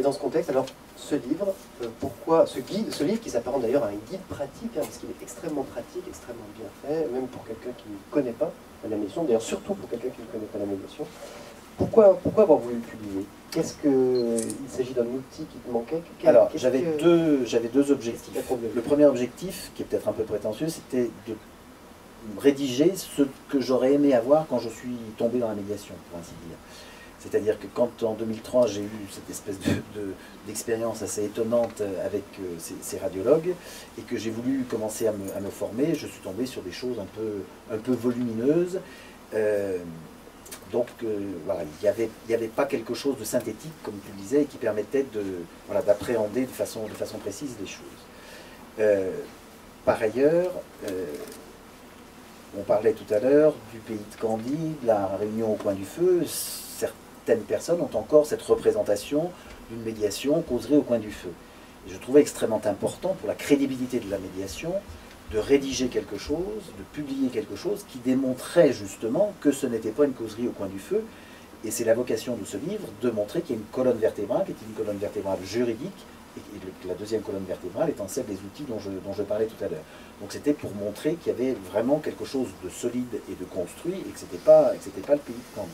dans ce contexte, alors, ce livre, pourquoi ce livre qui s'apparente d'ailleurs à un guide pratique, hein, parce qu'il est extrêmement pratique, extrêmement bien fait, même pour quelqu'un qui ne connaît pas la médiation, d'ailleurs surtout pour quelqu'un qui ne connaît pas la médiation. Pourquoi avoir voulu le publier? Qu'est-ce que il s'agit d'un outil qui te manquait? Alors, j'avais deux objectifs. Le Le premier objectif, qui est peut-être un peu prétentieux, c'était de rédiger ce que j'aurais aimé avoir quand je suis tombé dans la médiation, pour ainsi dire. C'est-à-dire que quand en 2003 j'ai eu cette espèce d'expérience assez étonnante avec ces radiologues et que j'ai voulu commencer à me former, je suis tombé sur des choses un peu volumineuses. Donc voilà, il n'y avait pas quelque chose de synthétique, comme tu le disais, et qui permettait d'appréhender de façon précise les choses. Par ailleurs, on parlait tout à l'heure du pays de Candie, de la réunion au coin du feu. Certaines personnes ont encore cette représentation d'une médiation causerie au coin du feu. Et je trouvais extrêmement important pour la crédibilité de la médiation de rédiger quelque chose, de publier quelque chose qui démontrait justement que ce n'était pas une causerie au coin du feu. Et c'est la vocation de ce livre, de montrer qu'il y a une colonne vertébrale, qui est une colonne vertébrale juridique, et la deuxième colonne vertébrale étant celle des outils dont je parlais tout à l'heure. Donc c'était pour montrer qu'il y avait vraiment quelque chose de solide et de construit, et que c'était pas le pays de Candie.